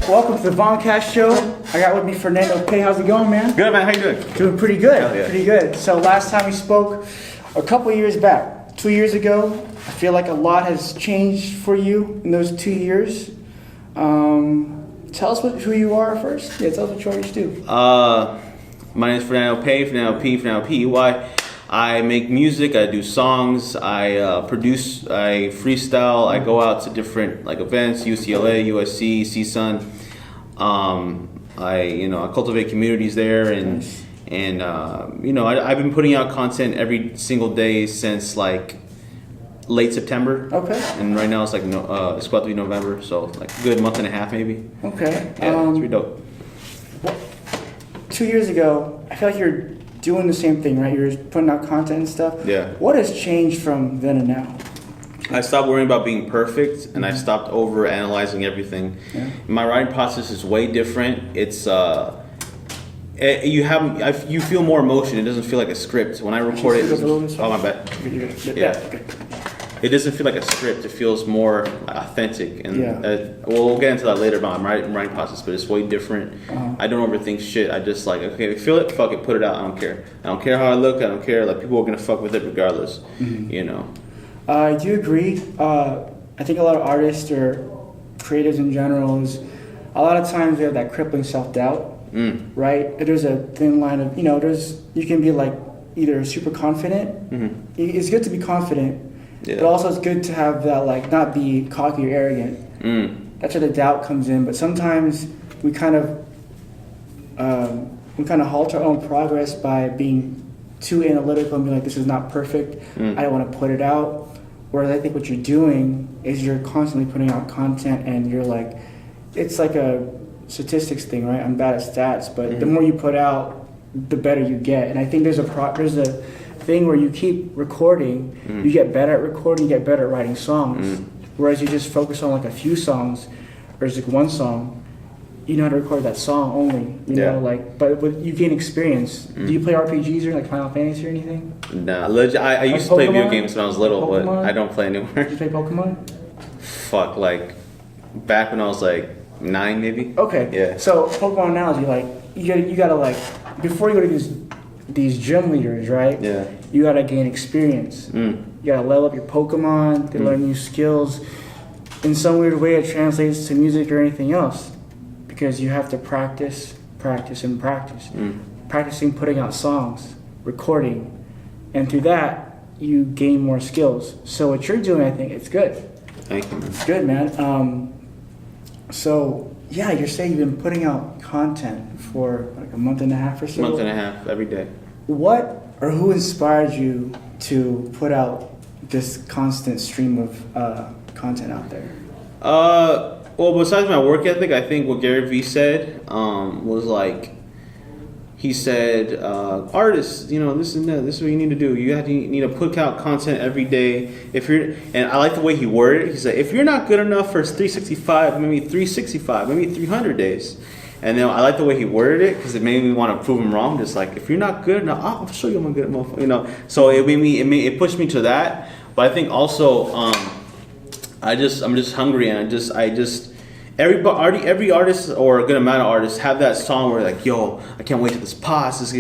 Welcome to the Voncast show. I got with me Fernando Pey. How's it going, man? Good, man. How you doing? Doing pretty good. Yeah. Pretty good. So last time we spoke, a couple years back, 2 years ago, I feel like a lot has changed for you in those 2 years. Tell us who you are first. Yeah, tell us what you always do. My name is Fernando Pey, Fernando Pey. I make music, I do songs, I produce, I freestyle, I go out to different events, UCLA, USC, CSUN. I cultivate communities there, and I've been putting out content every single day since late September. Okay. And right now it's it's about to be November, so a good month and a half maybe. Okay. Yeah, it's pretty dope. 2 years ago, I feel like you're doing the same thing, right? You're putting out content and stuff. Yeah. What has changed from then and now? I stopped worrying about being perfect, and I stopped over analyzing everything. Yeah. My writing process is way different. It's you feel more emotion. It doesn't feel like a script. When I record it, oh my bad. Yeah. Okay. It doesn't feel like a script. It feels more authentic, and we'll get into that later about my writing process. But it's way different. I don't overthink shit. I just okay, feel it, fuck it, put it out. I don't care. I don't care how I look. I don't care. People are gonna fuck with it regardless. I do agree. I think a lot of artists or creatives in general is a lot of times they have that crippling self-doubt, right? There's a thin line of you can be either super confident. It's good to be confident. Yeah. But also it's good to have that not be cocky or arrogant. That's where the doubt comes in. But sometimes we kind of halt our own progress by being too analytical and being like, this is not perfect. I don't want to put it out. Whereas I think what you're doing is you're constantly putting out content, and you're it's like a statistics thing, right? I'm bad at stats, but the more you put out, the better you get. And I think there's a thing where you keep recording, you get better at recording, you get better at writing songs. Whereas you just focus on a few songs, or it's one song, you know how to record that song only. But you gain experience. Do you play RPGs or Final Fantasy or anything? Nah, I used to play video games when I was little, but I don't play anymore. Did you play Pokemon? Fuck, back when I was 9 maybe. Okay. Yeah. So Pokemon analogy, you gotta before you go to these gym leaders, right? Yeah. You gotta gain experience. You gotta level up your Pokemon, to learn new skills. In some weird way, it translates to music or anything else, because you have to practice, and practice. Practicing putting out songs, recording, and through that you gain more skills. So what you're doing, I think it's good. Thank you, man. It's good, man. So yeah, you're saying you've been putting out content for a month and a half or so? Month and a half, every day. What or who inspired you to put out this constant stream of content out there? Well, besides my work ethic, I think what Gary Vee said was he said, artists, this is what you need to do. You need to put out content every day. And I like the way he worded it. He said, if you're not good enough for 365, maybe 365, maybe 300 days. And then I like the way he worded it, because it made me want to prove him wrong. Just if you're not good enough, I'll show you I'm a good motherfucker. So it pushed me to that. But I think also, I'm just hungry, and every artist or a good amount of artists have that song where yo, I can't wait till this pops, this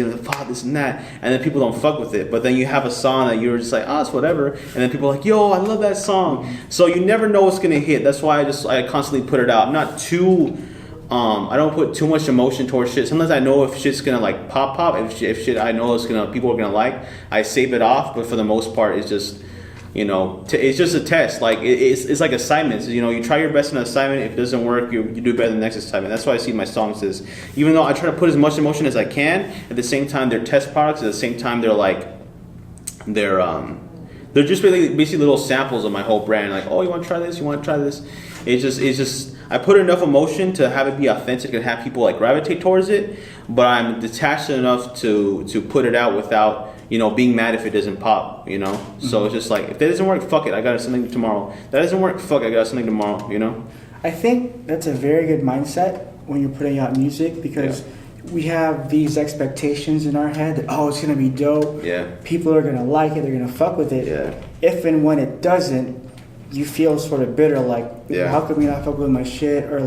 and that, and then people don't fuck with it. But then you have a song that you're just it's whatever, and then people are yo, I love that song. So you never know what's gonna hit. That's why I constantly put it out. I'm not too I don't put too much emotion towards shit. Sometimes I know if shit's gonna pop. If shit I know people are gonna like, I save it off. But for the most part, it's just it's just a test. It's like assignments. You try your best in an assignment. If it doesn't work, you do better the next assignment. That's why I see my songs as, even though I try to put as much emotion as I can, at the same time they're test products. At the same time they're just basically little samples of my whole brand. Oh, you want to try this? You want to try this? It's just I put enough emotion to have it be authentic and have people gravitate towards it. But I'm detached enough to put it out without being mad if it doesn't pop, So it's just if that doesn't work, fuck it, I got something tomorrow. That doesn't work, fuck it, I got something tomorrow, I think that's a very good mindset when you're putting out music, because we have these expectations in our head that, it's going to be dope. Yeah. People are going to like it, they're going to fuck with it. Yeah. If and when it doesn't, you feel sort of bitter, how come you not fuck with my shit? Or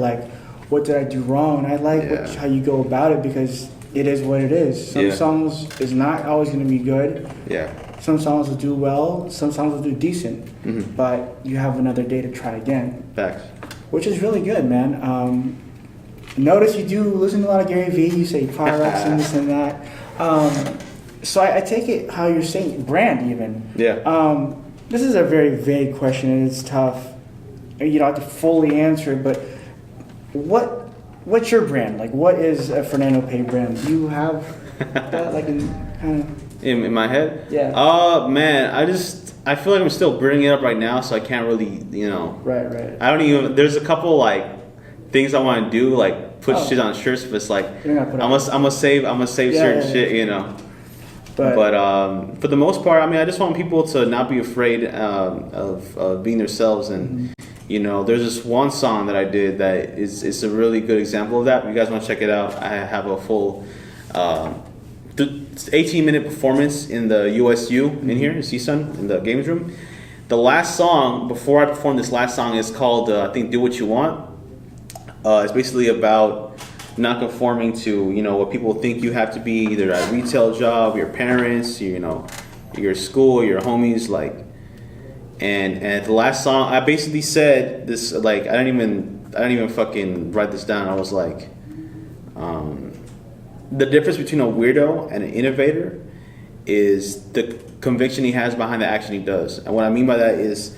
what did I do wrong? And I like how you go about it because it is what it is. Some songs is not always going to be good. Yeah. Some songs will do well. Some songs will do decent. Mm-hmm. But you have another day to try again. Facts. Which is really good, man. Notice you do listen to a lot of Gary Vee. You say products and this and that. So I take it how you're saying brand even. Yeah. This is a very vague question and it's tough. You don't have to fully answer it, but what's your brand? Like, what is a Fernando Pey brand? Do you have that, like, in kind of... In my head? Yeah. Man, I feel like I'm still bringing it up right now, so I can't really, Right. I don't even, there's a couple, like, things I want to do, like, put shit on shirts, but it's like, I'm gonna save certain shit, But for the most part, I mean, I just want people to not be afraid of being themselves. And, there's this one song that I did that is a really good example of that. If you guys want to check it out, I have a full 18-minute performance in the USU in here, in CSUN, in the games room. The last song, before I perform this last song, is called, I think, Do What You Want. It's basically about not conforming to, what people think you have to be, either at a retail job, your parents, your school, your homies, like. And at the last song, I basically said this, like, I didn't even fucking write this down. I was like, the difference between a weirdo and an innovator is the conviction he has behind the action he does. And what I mean by that is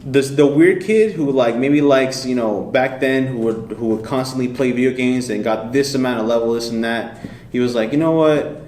the weird kid who maybe likes, back then who would constantly play video games and got this amount of level, this and that. He was like, you know what?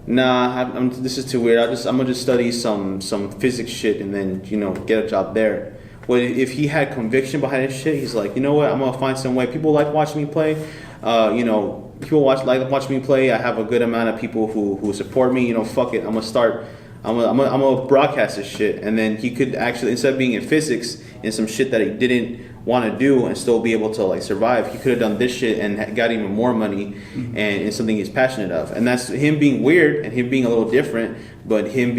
Nah, this is too weird. I'm gonna just study some physics shit and then get a job there. Well, if he had conviction behind his shit, he's like, you know what? I'm gonna find some way. People like watching me play. People like watching me play. I have a good amount of people who support me. Fuck it. I'm gonna broadcast this shit. And then he could actually, instead of being in physics and some shit that he didn't want to do and still be able to survive, he could have done this shit and got even more money. And it's something he's passionate of. And that's him being weird and him being a little different, but him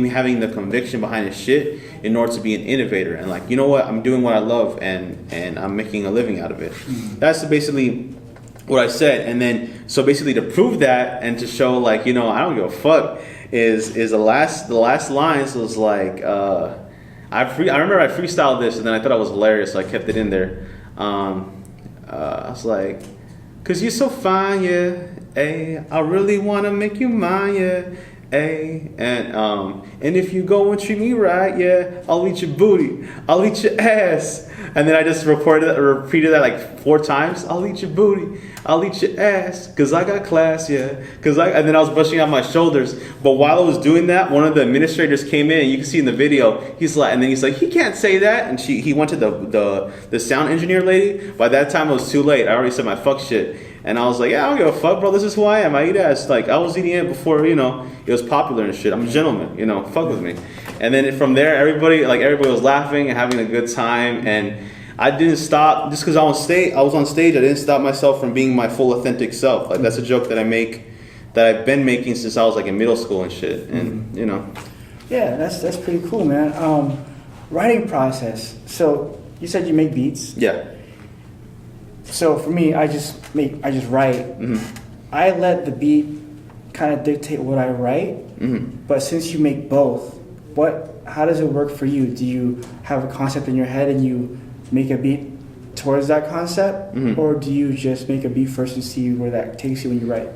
having the conviction behind his shit in order to be an innovator and you know what, I'm doing what I love and I'm making a living out of it. That's basically what I said. And then so basically to prove that and to show I don't give a fuck is the last lines was like I remember I freestyled this and then I thought it was hilarious, so I kept it in there. I was like, 'cause you're so fine, yeah, ay, I really wanna make you mine, yeah, ay, and if you go and treat me right, yeah, I'll eat your booty, I'll eat your ass. And then I just repeated that 4 times. I'll eat your booty, I'll eat your ass, 'cause I got class, yeah. And then I was brushing out my shoulders. But while I was doing that, one of the administrators came in. You can see in the video. He's like, he can't say that. And he went to the sound engineer lady. By that time, it was too late. I already said my fuck shit. And I was like, yeah, I don't give a fuck, bro. This is who I am. I eat ass. I was eating it before, it was popular and shit. I'm a gentleman, fuck with me. And then from there, everybody was laughing and having a good time. And I didn't stop just because I was on stage. I didn't stop myself from being my full authentic self. That's a joke that I make, that I've been making since I was in middle school and shit. And Yeah, that's pretty cool, man. Writing process. So you said you make beats. Yeah. So for me, I just write. Mm-hmm. I let the beat kind of dictate what I write. Mm-hmm. But since you make both, how does it work for you? Do you have a concept in your head and you make a beat towards that concept, or do you just make a beat first and see where that takes you when you write?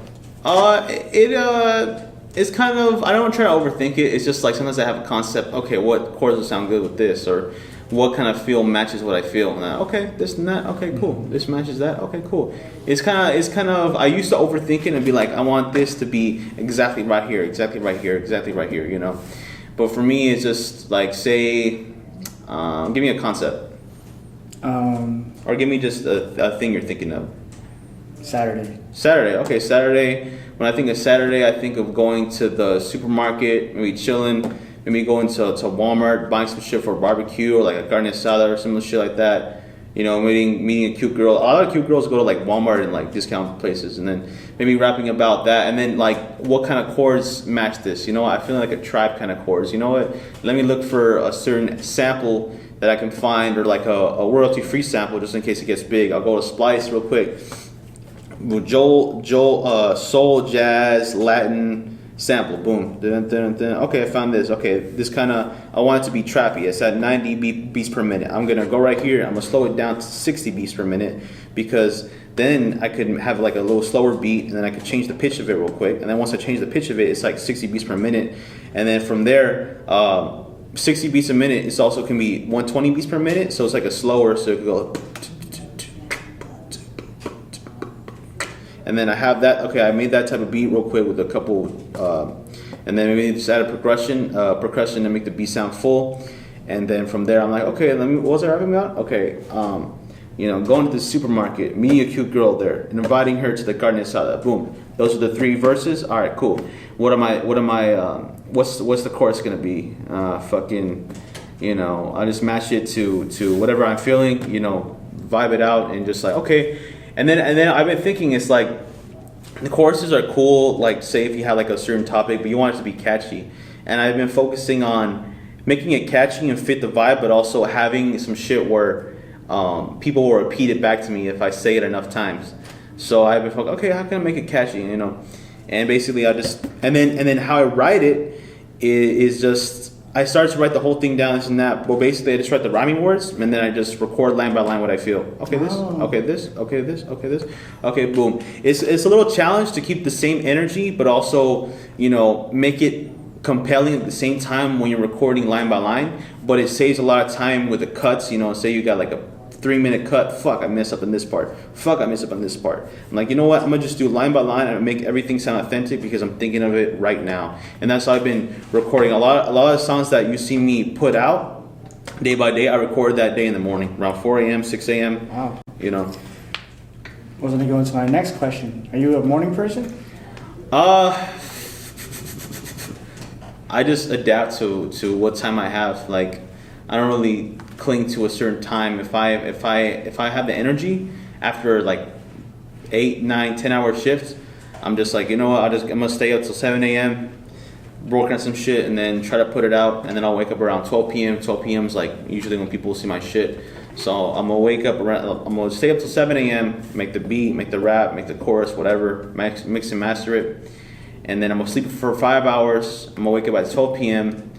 It's kind of, I don't try to overthink it. It's just sometimes I have a concept. Okay, what chords will sound good with this, or what kind of feel matches what I feel. And okay, this and that. Okay, cool. This matches that. Okay, cool. It's kind of. I used to overthink it and be like, I want this to be exactly right here, exactly right here, exactly right here. But for me, it's just say, give me a concept. Or give me just a thing you're thinking of. Saturday. Okay, Saturday. When I think of Saturday, I think of going to the supermarket, maybe chilling, maybe going to Walmart, buying some shit for a barbecue or a carne asada or some shit like that. Meeting a cute girl. A lot of cute girls go to Walmart and discount places, and then maybe rapping about that, and then what kind of chords match this? I feel like a tribe kind of chords. You know what? Let me look for a certain sample that I can find, or like a royalty free sample just in case it gets big. I'll go to Splice real quick. Soul, jazz, Latin sample. Boom. Dun, dun, dun. Okay, I found this. Okay, this kind of, I want it to be trappy. It's at 90 beats per minute. I'm gonna go right here. I'm gonna slow it down to 60 beats per minute, because then I could have like a little slower beat, and then I could change the pitch of it real quick. And then once I change the pitch of it, it's like 60 beats per minute. And then from there, 60 beats a minute, it also can be 120 beats per minute. So it's like a slower, so it could go. And then I have that. Okay, I made that type of beat real quick with a couple, and then maybe just add a percussion to make the beat sound full. And then from there, I'm like, okay, what was I rapping about? Okay, going to the supermarket, meeting a cute girl there, and inviting her to the carne asada. Boom. Those are the 3 verses. All right, cool. What's the chorus gonna be? I just match it to whatever I'm feeling. Vibe it out and just like, okay. And then I've been thinking, it's like the choruses are cool. Like, say if you have like a certain topic, but you want it to be catchy. And I've been focusing on making it catchy and fit the vibe, but also having some shit where people will repeat it back to me if I say it enough times. So I've been focused, okay, how can I make it catchy? And basically and then how I write it is just, I started to write the whole thing down, this and that. But basically, I just write the rhyming words, and then I just record line by line what I feel. Okay, this. Okay, this. Okay, this. Okay, this. Okay, boom. It's a little challenge to keep the same energy, but also make it compelling at the same time when you're recording line by line. But it saves a lot of time with the cuts. Say you got like a 3-minute cut. Fuck, I mess up in this part. Fuck, I mess up on this part. I'm like, you know what? I'm gonna just do line by line and make everything sound authentic because I'm thinking of it right now. And that's how I've been recording a lot of songs that you see me put out day by day. I record that day in the morning, around 4 a.m., 6 a.m. Wow. I was gonna go into my next question. Are you a morning person? I just adapt to what time I have. Like, I don't really cling to a certain time. If I have the energy after like 8, 9, 10-hour shifts, I'm just like, you know what, I'm gonna stay up till 7 a.m. working on some shit, and then try to put it out, and then I'll wake up around 12 p.m. 12 p.m. is like usually when people see my shit. So I'm gonna stay up till 7 a.m. make the beat, make the rap, make the chorus, whatever, mix and master it, and then I'm gonna sleep for 5 hours. I'm gonna wake up at 12 p.m.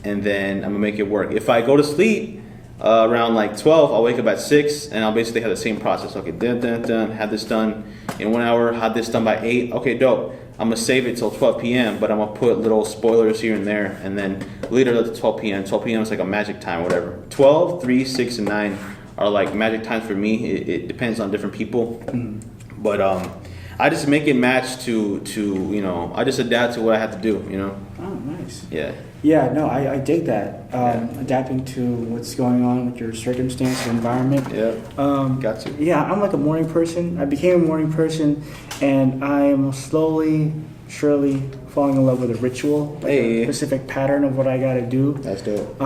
and then I'm gonna make it work. If I go to sleep around like 12, I'll wake up at 6, and I'll basically have the same process. Okay, dun, have this done in 1 hour, have this done by 8. Okay, dope. I'm gonna save it till 12 p.m., but I'm gonna put little spoilers here and there, and then later to 12 p.m. 12 p.m. is like a magic time, whatever. 12, 3, 6, and 9 are like magic times for me. It depends on different people, but I just make it match to I just adapt to what I have to do. Oh, nice. Yeah. Yeah, no, I dig that. Adapting to what's going on with your circumstance, your environment. Yeah. Got to. Yeah, I'm like a morning person. I became a morning person, and I am slowly, surely falling in love with a ritual, like a specific pattern of what I got to do. That's dope.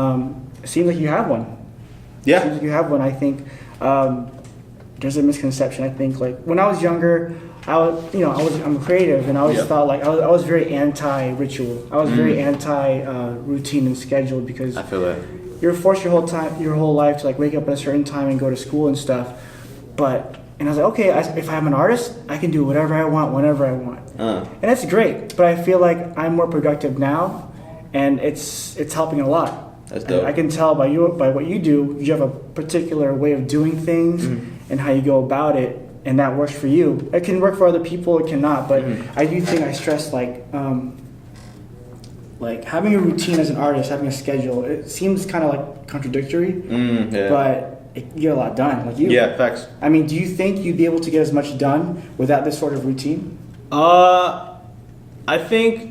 It seems like you have one. Yeah. It seems like you have one. I think there's a misconception. I think like when I was younger, I'm creative, and I always thought like I was very anti-ritual. I was very anti-routine and schedule, because I feel that you're forced your whole life to like wake up at a certain time and go to school and stuff. And I was like, okay, if I'm an artist, I can do whatever I want, whenever I want, and that's great. But I feel like I'm more productive now, and it's helping a lot. That's dope. I can tell by what you do. You have a particular way of doing things and how you go about it. And that works for you. It can work for other people, it cannot. But I do think I stress like having a routine as an artist, having a schedule. It seems kind of like contradictory, but you get a lot done. Like you. Yeah, facts. I mean, do you think you'd be able to get as much done without this sort of routine? I think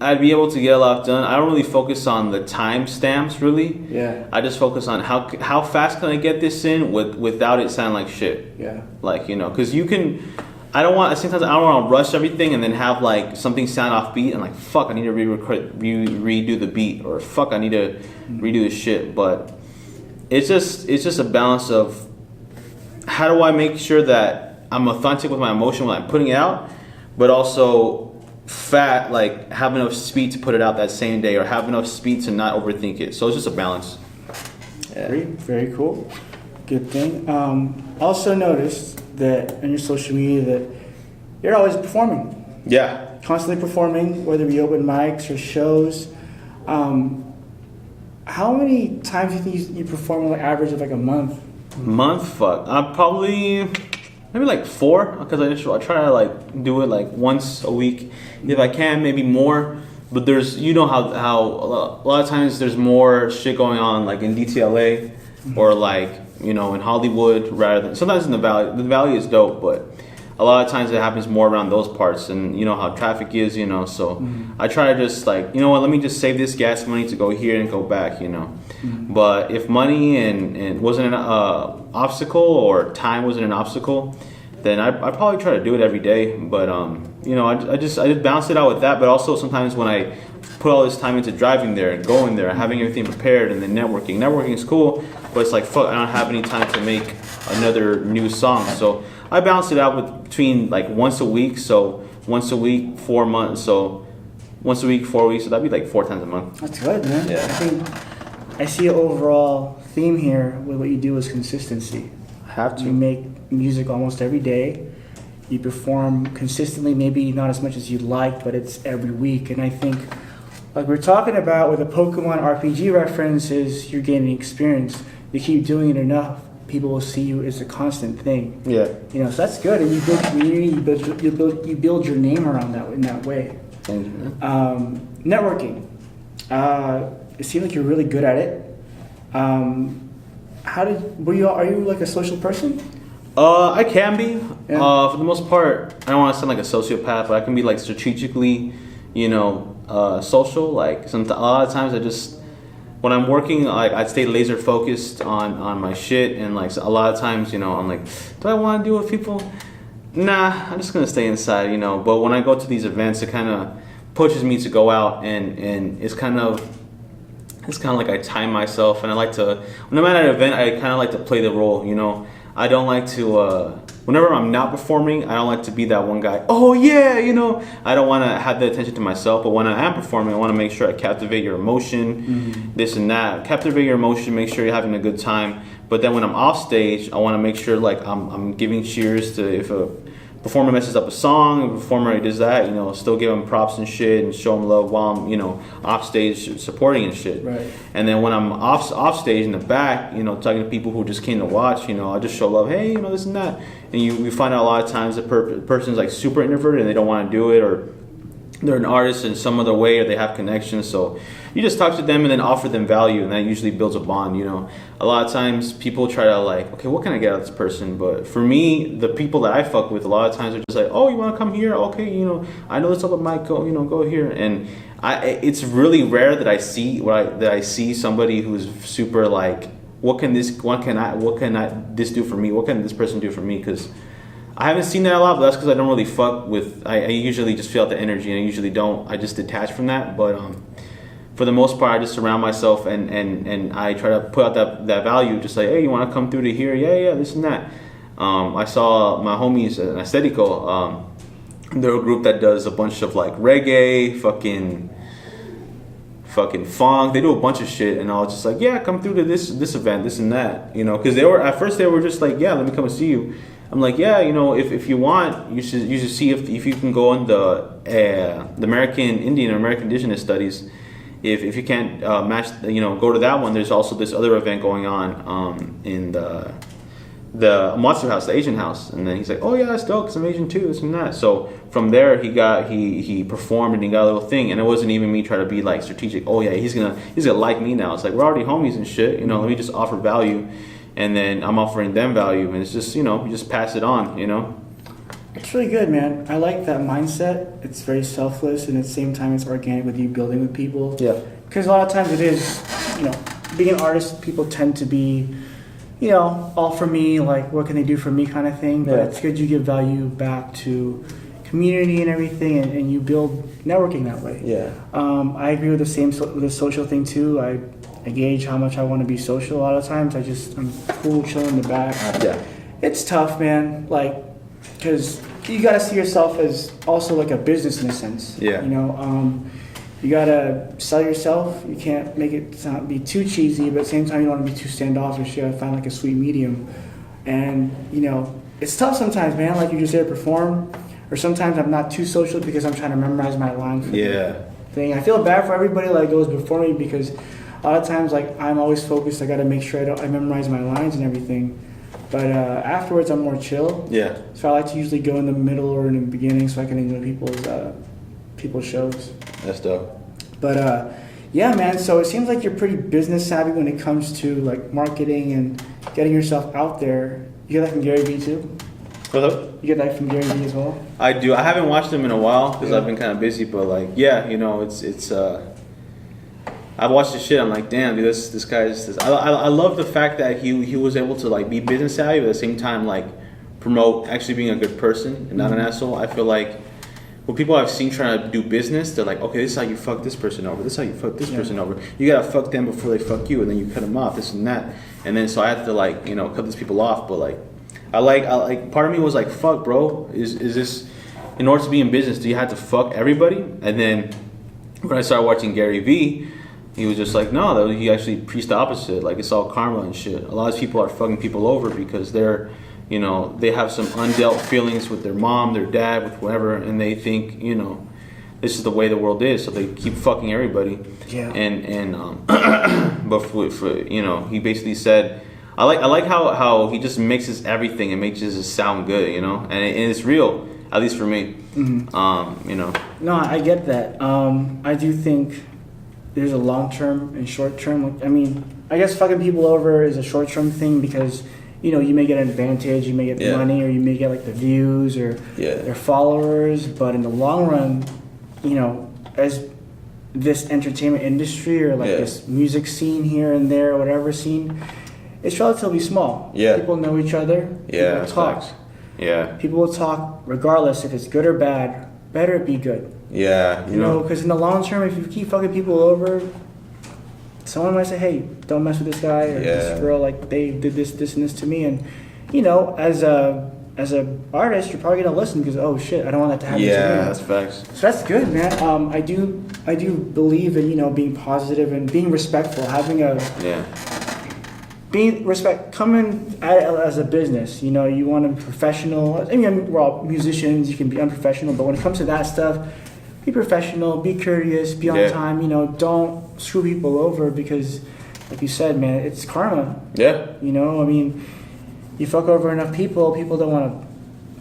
I'd be able to get a lot done. I don't really focus on the time stamps, really. Yeah. I just focus on how fast can I get this in without it sounding like shit. Yeah. Like, because you can. Sometimes I don't want to rush everything and then have like something sound off beat and like fuck I need to redo the beat, or fuck I need to redo this shit. But it's just a balance of how do I make sure that I'm authentic with my emotion when I'm putting it out, but also have enough speed to put it out that same day, or have enough speed to not overthink it. So it's just a balance. Very, very cool. Good thing. Also noticed that on your social media that you're always performing. Yeah. Constantly performing, whether it be open mics or shows. How many times do you think you perform on an average of like a month? Fuck. Probably maybe like 4, because I try to like do it like once a week if I can, maybe more. But there's, you know how a lot of times there's more shit going on like in DTLA or like, you know, in Hollywood rather than sometimes in the Valley. The Valley is dope, but a lot of times it happens more around those parts, and you know how traffic is, you know. So I try to just like, you know what, let me just save this gas money to go here and go back, you know. But if money and wasn't an obstacle, or time wasn't an obstacle, then I probably try to do it every day. But you know, I just bounce it out with that. But also sometimes when I put all this time into driving there and going there, having everything prepared, and then networking is cool. But it's like, fuck, I don't have any time to make another new song. So I balance it out between like once a week. So once a week, 4 months. So once a week, 4 weeks. So that'd be like 4 times a month. That's good, man. Yeah. I think I see an overall theme here with what you do is consistency. Have to. You make music almost every day. You perform consistently, maybe not as much as you'd like, but it's every week. And I think, like we're talking about with a Pokemon RPG reference, is you're gaining experience. You keep doing it enough, people will see you as a constant thing. Yeah. You know, so that's good. And you build community, you build your name around that in that way. Thank you, man. Networking. It seems like you're really good at it. Are you like a social person? I can be. Yeah. For the most part, I don't want to sound like a sociopath, but I can be like strategically, you know, social. Like a lot of times I just, when I'm working, like I stay laser focused on my shit, and like a lot of times, you know, I'm like, do I want to deal with people? Nah, I'm just gonna stay inside, you know. But when I go to these events, it kind of pushes me to go out, and it's kind of like I time myself, and I like to, when I'm at an event, I kind of like to play the role, you know. I don't like to, whenever I'm not performing, I don't like to be that one guy, oh yeah, you know. I don't want to have the attention to myself, but when I am performing, I want to make sure I captivate your emotion, this and that. Captivate your emotion, make sure you're having a good time. But then when I'm off stage, I want to make sure like I'm giving cheers to, if a performer messes up a song, a performer does that, you know, still give them props and shit and show them love while I'm, you know, off stage supporting and shit. Right. And then when I'm off stage in the back, you know, talking to people who just came to watch, you know, I just show love, hey, you know, this and that. And you find out a lot of times the person's like super introverted and they don't want to do it, or they're an artist in some other way, or they have connections. So you just talk to them and then offer them value, and that usually builds a bond, you know. A lot of times people try to like, okay, what can I get out of this person? But for me, the people that I fuck with, a lot of times are just like, oh, you want to come here? Okay, you know, I know this other mic, go, you know, go here. And it's really rare that I see somebody who's super like, what can this do for me? What can this person do for me? Because I haven't seen that a lot, but that's because I don't really fuck with. I usually just feel the energy, and I usually don't. I just detach from that. But for the most part, I just surround myself, and I try to put out that value. Just like, hey, you want to come through to here? Yeah, this and that. I saw my homies at Aesthetico. They're a group that does a bunch of like reggae, fucking funk. They do a bunch of shit, and I was just like, yeah, come through to this event, this and that, you know. Because at first they were just like, yeah, let me come and see you. I'm like, yeah, you know, if you want, you should see if you can go on the American Indian or American Indigenous Studies. If you can't match, you know, go to that one. There's also this other event going on in the Matsu house, the Asian house. And then he's like, oh yeah, that's dope, 'cause I'm Asian too, this and that. So from there he performed and he got a little thing, and it wasn't even me trying to be like strategic. Oh yeah, he's gonna like me now. It's like, we're already homies and shit, you know. Let me just offer value. And then I'm offering them value, and it's just, you know, you just pass it on, you know? It's really good, man. I like that mindset. It's very selfless, and at the same time, it's organic with you building with people. Yeah. Because a lot of times it is, you know, being an artist, people tend to be, you know, all for me, like, what can they do for me kind of thing. But Yeah. it's good you give value back to community and everything, and you build networking that way. Yeah. I agree with with the social thing, too. I gauge how much I want to be social a lot of times. I'm cool, chilling in the back. Yeah. It's tough, man. Like, because you got to see yourself as also like a business in a sense. Yeah. You know, you gotta sell yourself. You can't make it be too cheesy, but at the same time, you don't want to be too standoffish. You gotta find like a sweet medium. And it's tough sometimes, man. Like you're just there to perform, or sometimes I'm not too social because I'm trying to memorize my line for the thing. I feel bad for everybody that goes before me because a lot of times, like I'm always focused. I gotta make sure I memorize my lines and everything. But afterwards, I'm more chill. Yeah. So I like to usually go in the middle or in the beginning so I can enjoy people's shows. That's dope. But yeah, man. So it seems like you're pretty business savvy when it comes to like marketing and getting yourself out there. You get that from Gary Vee too? What's up? You get that from Gary Vee as well? I do. I haven't watched him in a while because I've been kind of busy. But like, yeah, it's. I've watched the shit. I'm like, damn, dude, this guy's. I love the fact that he was able to like be business savvy, but at the same time like promote actually being a good person and not an asshole. I feel like when people I've seen trying to do business, they're like, okay, this is how you fuck this person over. This is how you fuck this person over. You gotta fuck them before they fuck you, and then you cut them off. This and that, and then so I had to like cut these people off. But like, I like part of me was like, fuck, bro, is this in order to be in business? Do you have to fuck everybody? And then when I started watching Gary Vee. He was just like, no, he actually preached the opposite. Like, it's all karma and shit. A lot of people are fucking people over because they're, they have some undealt feelings with their mom, their dad, with whoever, and they think, this is the way the world is. So they keep fucking everybody. Yeah. But he basically said, I like how he just mixes everything and makes it sound good, and it's real, at least for me. Mm-hmm. No, I get that. I do think there's a long term and short term. I mean, I guess fucking people over is a short term thing because you may get an advantage, you may get the money, or you may get like the views or their followers. But in the long run, as this entertainment industry or like this music scene here and there, or whatever scene, it's relatively small. Yeah, people know each other. Yeah, people talk. Facts. Yeah, people will talk regardless if it's good or bad. Better it be good. Yeah, because in the long term, if you keep fucking people over, someone might say, "Hey, don't mess with this guy or this girl. Like they did this, and this to me." And as a artist, you're probably gonna listen because oh shit, I don't want that to happen to me. Yeah, that's facts. So that's good, man. I do believe in being positive and being respectful, having a coming at it as a business. You want to be professional. I mean, we're all musicians. You can be unprofessional, but when it comes to that stuff, be professional, be courteous, be on time. Don't screw people over because, like you said, man, it's karma. Yeah. I mean, you fuck over enough people don't want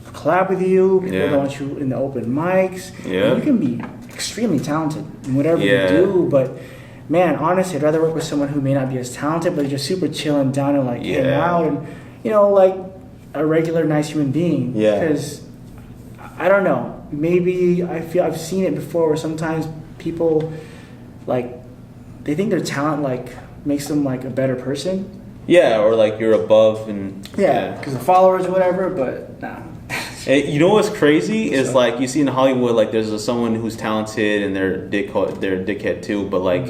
to collab with you. People don't want you in the open mics. Yeah. You can be extremely talented in whatever you do, but man, honestly, I'd rather work with someone who may not be as talented, but just super chill and down and like hang out and like a regular nice human being. Yeah. Because I don't know. Maybe I feel I've seen it before where sometimes people like they think their talent like makes them like a better person. Yeah, or like you're above and because of followers or whatever. But nah. You know what's crazy is like you see in Hollywood like there's someone who's talented and they're a dickhead too, but like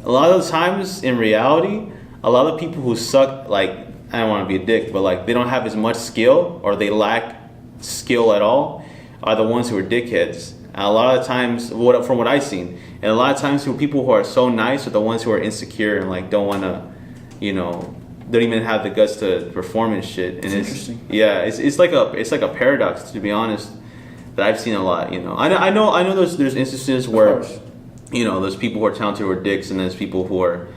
a lot of the times in reality, a lot of people who suck, like I don't want to be a dick, but like they don't have as much skill or they lack skill at all, are the ones who are dickheads. And a lot of times, from what I've seen, and a lot of times people who are so nice are the ones who are insecure and like don't want to, don't even have the guts to perform and shit. And it's like a paradox, to be honest, that I've seen a lot. I know there's instances where there's people who are talented who are dicks, and there's people who are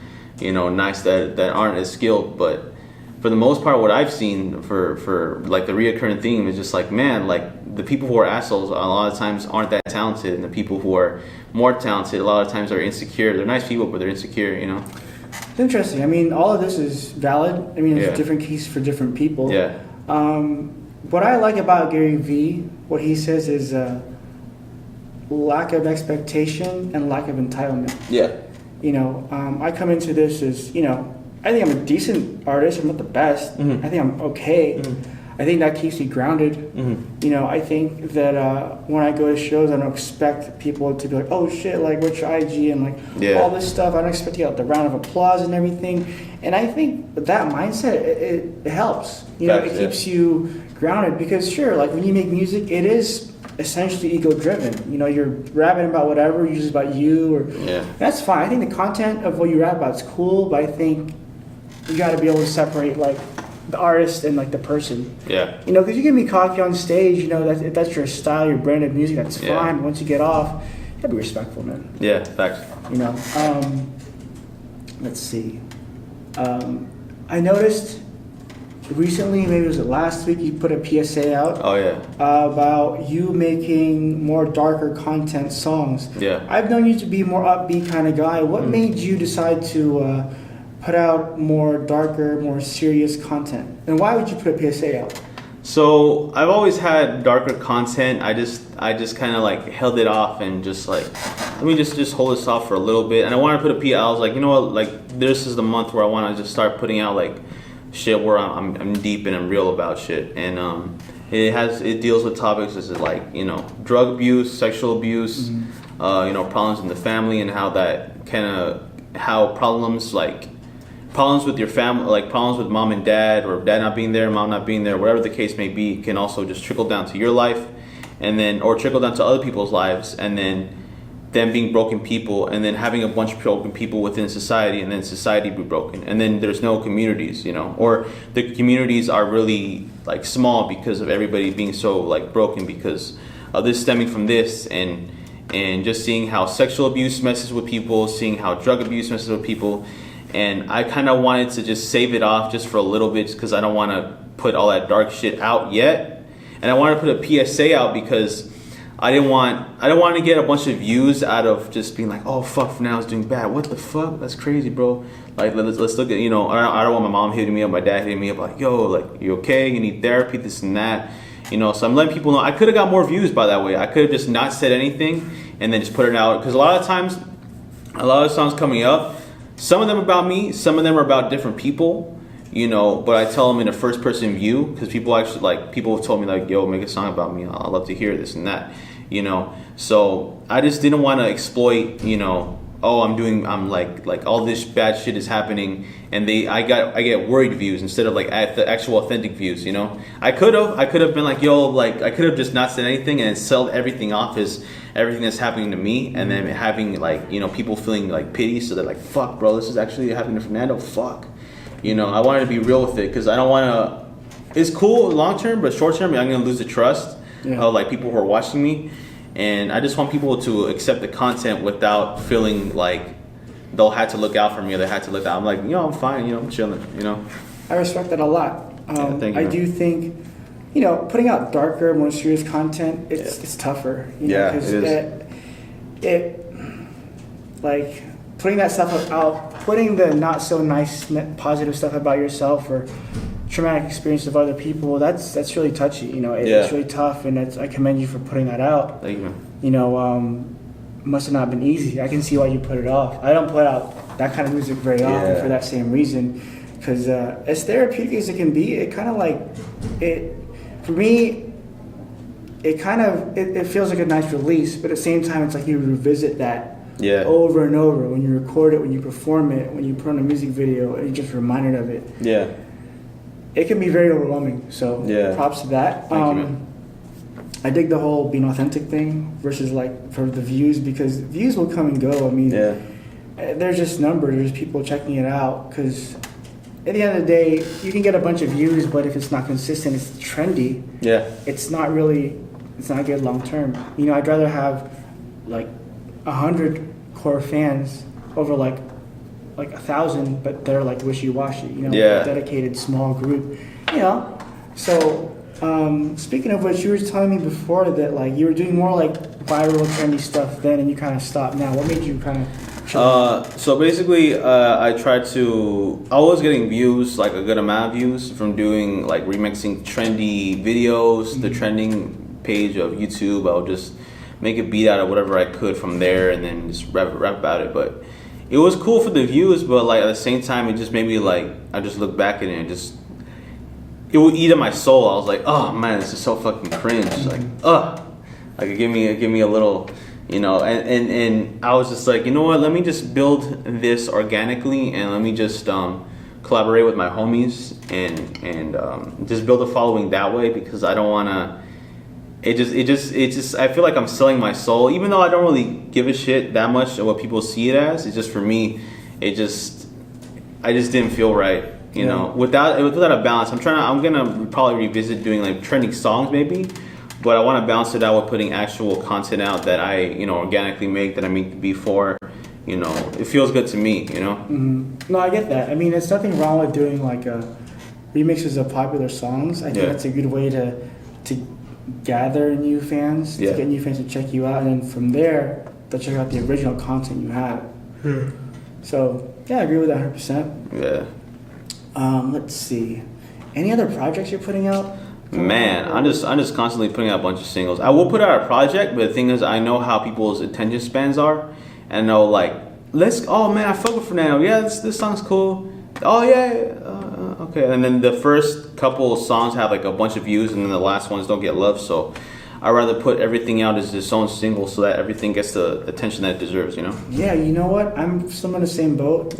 nice that aren't as skilled. But for the most part, what I've seen for like the reoccurring theme is just like, man, like the people who are assholes a lot of times aren't that talented, and the people who are more talented a lot of times are insecure. They're nice people, but they're insecure. It's interesting. I mean, all of this is valid. I mean, it's a different case for different people. Yeah. What I like about Gary Vee, what he says is lack of expectation and lack of entitlement. Yeah. I come into this as, I think I'm a decent artist. I'm not the best. Mm-hmm. I think I'm okay. Mm-hmm. I think that keeps me grounded. You know, I think that when I go to shows, I don't expect people to be like, oh shit, like what's your IG and like all this stuff. I don't expect to get the round of applause and everything. And I think that mindset, it helps. You know, it keeps you grounded because sure, like when you make music, it is essentially ego driven. You know, you're rapping about whatever, usually about you, or that's fine. I think the content of what you rap about is cool, but I think you got to be able to separate like the artist and like the person. Yeah. You know, because you can be cocky on stage. You know, if that's your style, your brand of music, that's fine. But once you get off, you gotta be respectful, man. Yeah, facts. You know, let's see. I noticed recently, maybe was it last week, you put a PSA out. Oh yeah. About you making more darker content songs. Yeah. I've known you to be more upbeat kind of guy. What made you decide to put out more darker, more serious content? And why would you put a PSA out? So I've always had darker content. I just kind of like held it off and just like, let me just hold this off for a little bit. And I wanted to put a PSA. I was like, you know what? Like this is the month where I want to just start putting out like shit where I'm deep and I'm real about shit. And it deals with topics as like, you know, drug abuse, sexual abuse, you know, problems in the family, and how that how problems with your family, like problems with mom and dad, or dad not being there, mom not being there, whatever the case may be, can also just trickle down to your life, and then, or trickle down to other people's lives, and then them being broken people, and then having a bunch of broken people within society, and then society be broken, and then there's no communities, you know, or the communities are really like small because of everybody being so like broken because of this stemming from this, and just seeing how sexual abuse messes with people, seeing how drug abuse messes with people. And I kind of wanted to just save it off just for a little bit, because I don't want to put all that dark shit out yet. And I wanted to put a PSA out because I don't want to get a bunch of views out of just being like, oh fuck, Fernando's doing bad. What the fuck? That's crazy, bro. Like let's look at, you know, I don't want my mom hitting me up, my dad hitting me up like, yo, like you okay? You need therapy, this and that. You know, so I'm letting people know. I could have got more views by that way. I could have just not said anything and then just put it out, because a lot of times, a lot of songs coming up, some of them about me, some of them are about different people, you know, but I tell them in a first person view, because people actually, like, people have told me like, yo, make a song about me, I'd love to hear this and that, you know. So I just didn't want to exploit, you know, oh, I'm like all this bad shit is happening, and I get worried views instead of like the actual authentic views, you know. I could have been like, yo, like I could have just not said anything and sold everything off as everything that's happening to me, and then having like, you know, people feeling like pity, so they're like, fuck bro, this is actually happening to Fernando, fuck, you know. I wanted to be real with it, because I don't want to, it's cool long term, but short term I'm gonna lose the trust of like people who are watching me. And I just want people to accept the content without feeling like they'll have to look out for me, or they had to look out. I'm like, you know, I'm fine, you know, I'm chilling, you know. I respect that a lot. Thank you, I man. do think, you know, putting out darker, more serious content, it's tougher. You know, it is. It like putting that stuff out, putting the not so nice, positive stuff about yourself or traumatic experience of other people, that's really touchy, you know. It's really tough, and I commend you for putting that out. Thank you, man. You know, must have not been easy. I can see why you put it off. I don't put out that kind of music very often for that same reason, because as therapeutic as it can be, it kind of like it, for me, it kind of it feels like a nice release, but at the same time it's like you revisit that over and over when you record it, when you perform it, when you put on a music video, and you're just reminded of it. It can be very overwhelming, so props to that. Thank you, man. I dig the whole being authentic thing versus like for the views, because views will come and go. I mean, there's just numbers, there's people checking it out, because at the end of the day, you can get a bunch of views, but if it's not consistent, it's trendy, it's not good long term. You know, I'd rather have like 100 core fans over like 1,000, but they're like wishy-washy, you know, a dedicated small group, you know. So speaking of which, you were telling me before that like you were doing more like viral trendy stuff then, and you kind of stopped now. What made you kind of so basically I was getting views, like a good amount of views, from doing like remixing trendy videos, the trending page of YouTube. I'll just make a beat out of whatever I could from there, and then just rap about it. But it was cool for the views, but like at the same time, it just made me like, I just look back at it and it would eat at my soul. I was like, oh man, this is so fucking cringe. Like, like give me a little, you know. And I was just like, you know what? Let me just build this organically, and let me just collaborate with my homies and just build a following that way, because I don't wanna. It just I feel like I'm selling my soul, even though I don't really give a shit that much of what people see it as. It's just, for me, I just didn't feel right, you know. Without a balance, I'm gonna probably revisit doing like trending songs maybe, but I want to balance it out with putting actual content out that I, you know, organically make, that I make before, you know. It feels good to me, you know. Mm-hmm. No, I get that. I mean, there's nothing wrong with doing like remixes of popular songs. I think that's a good way to gather new fans, to get new fans to check you out, and then from there they'll check out the original content you have. So yeah, I agree with that 100%. Let's see, any other projects you're putting out? Man, I'm just constantly putting out a bunch of singles. I will put out a project, but the thing is, I know how people's attention spans are, and I know, like, oh man, I fuck with Fernando, yeah, this song's cool, oh yeah, okay, and then the first couple of songs have like a bunch of views, and then the last ones don't get love. So I'd rather put everything out as its own single, so that everything gets the attention that it deserves, you know. Yeah, you know what, I'm still in the same boat.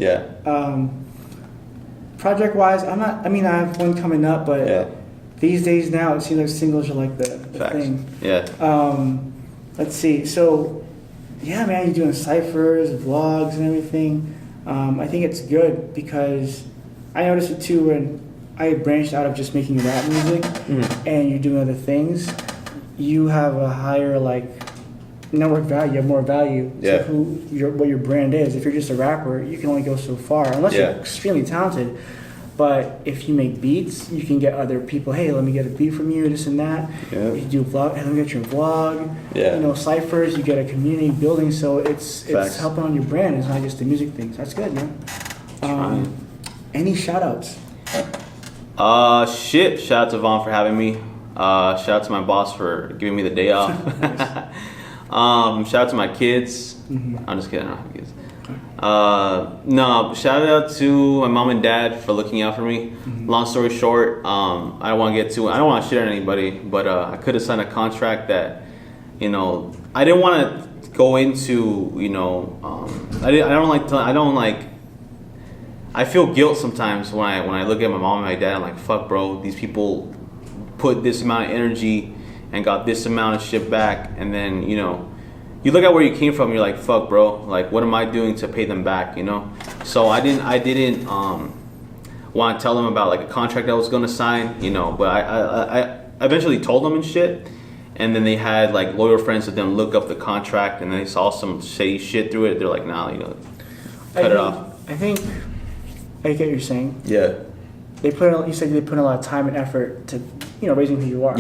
Project wise, I'm not, I mean, I have one coming up, but these days now it seems like singles are like the thing. Let's see, so yeah, man, you're doing ciphers, vlogs and everything. I think it's good, because I noticed it too when I branched out of just making rap music, and you're doing other things. You have a higher like network value. You have more value to what your brand is. If you're just a rapper, you can only go so far, unless you're extremely talented. But if you make beats, you can get other people. Hey, let me get a beat from you, this and that. You do vlog, and let me get your vlog. You know, ciphers. You get a community building, so it's helping on your brand. It's not just the music things. That's good, man. Any shout outs? Shout out to Vaughn for having me. Shout out to my boss for giving me the day off. Shout out to my kids. I'm just kidding, I don't have kids. No, shout out to my mom and dad for looking out for me. Long story short, I don't want to shit on anybody, but I could have signed a contract that, you know, I didn't want to go into, you know, I feel guilt sometimes when I look at my mom and my dad. I'm like, fuck, bro, these people put this amount of energy and got this amount of shit back, and then, you know, you look at where you came from, you're like, fuck, bro, like, what am I doing to pay them back, you know? So I didn't want to tell them about like a contract I was going to sign, you know, but I eventually told them and shit, and then they had like loyal friends that then look up the contract, and they saw some shady shit through it. They're like, nah, you know, cut it off. I think I get what you're saying. You said they put in a lot of time and effort to, you know, raising who you are.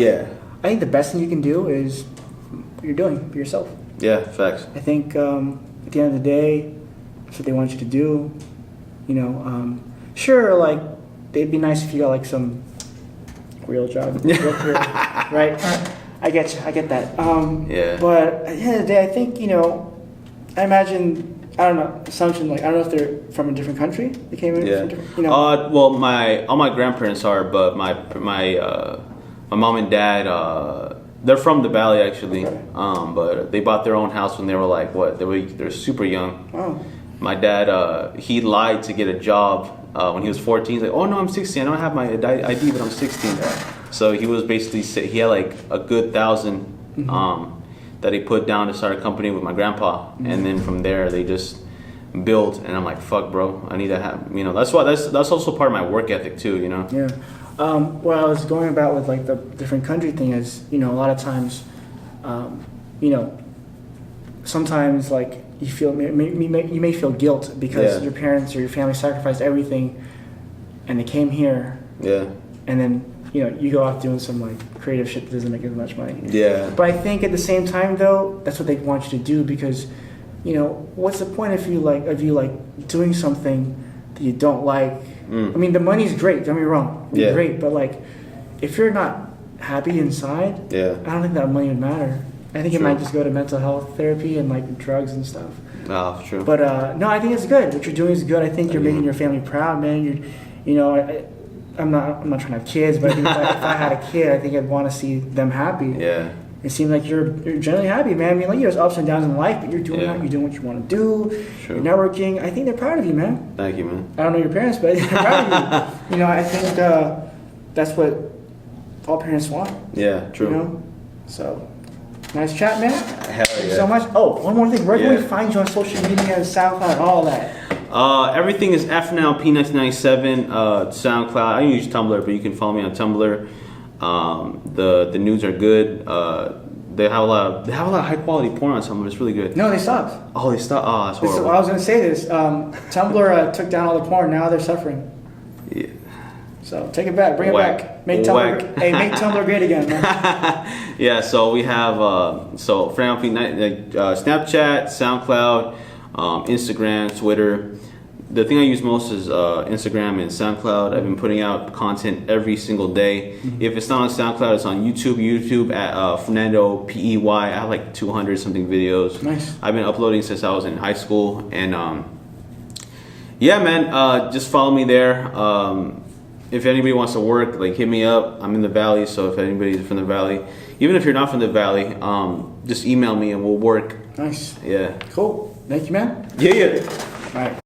I think the best thing you can do is what you're doing for yourself. Facts. I think at the end of the day, that's what they want you to do. You know, sure, like, it'd be nice if you got like some real job, real career, right? I get you. I get that. But at the end of the day, I think, you know, I imagine. I don't know, assumption, like, I don't know if they're from a different country. They came in from different, you know. Well, all my grandparents are, but my mom and dad, they're from the Valley actually. But they bought their own house when they were like, they're super young. Oh. My dad, he lied to get a job when he was 14. He's like, oh no, I'm 16. I don't have my ID, but I'm 16. So he was basically, he had like a good 1,000 that he put down to start a company with my grandpa, and then from there they just built. And I'm like, fuck, bro, I need to have, you know, that's also part of my work ethic too, you know. What I was going about with like the different country thing is, you know, a lot of times, you know, sometimes like you may feel guilt because your parents or your family sacrificed everything, and they came here. And then, you know, you go off doing some like creative shit that doesn't make as much money. But I think at the same time though, that's what they want you to do, because, you know, what's the point of you doing something that you don't like? I mean, the money's great, don't get me wrong. It's great, but like, if you're not happy inside, I don't think that money would matter. I think it might just go to mental health therapy and like drugs and stuff. Oh, true. But no, I think it's good. What you're doing is good. I think you're making your family proud, man. You know, I'm not trying to have kids, but I think if I had a kid, I think I'd want to see them happy. Yeah. It seems like you're generally happy, man. I mean, like, there's ups and downs in life, but you're doing that. You're doing what you want to do. True. You're networking. I think they're proud of you, man. Thank you, man. I don't know your parents, but they're proud of you. You know, I think that's what all parents want. Yeah, true. You know? So, nice chat, man. Hell Thank you yeah. so much. Oh, one more thing. Where can we find you on social media, SoundCloud, all that? Everything is Fernando Pey 1997, SoundCloud. I don't use Tumblr, but you can follow me on Tumblr. The news are good. They have a lot of high quality porn on Tumblr. It's really good. No, they stopped. Oh, they stopped. Oh, that's horrible. So I was gonna say this. Tumblr took down all the porn. Now they're suffering. Yeah. So take it back. Bring Whack. it back. Make Tumblr. Hey, make Tumblr great again, man. Yeah. So we have Fernando Pey, Snapchat, SoundCloud, Instagram, Twitter. The thing I use most is Instagram and SoundCloud. I've been putting out content every single day. If it's not on SoundCloud, it's on YouTube. YouTube at Fernando Pey. I have like 200 something videos. Nice. I've been uploading since I was in high school, and yeah, man, just follow me there. If anybody wants to work, like, hit me up. I'm in the Valley, so if anybody's from the Valley, even if you're not from the Valley, just email me and we'll work. Nice. Yeah. Cool. Thank you, man. Yeah. All right.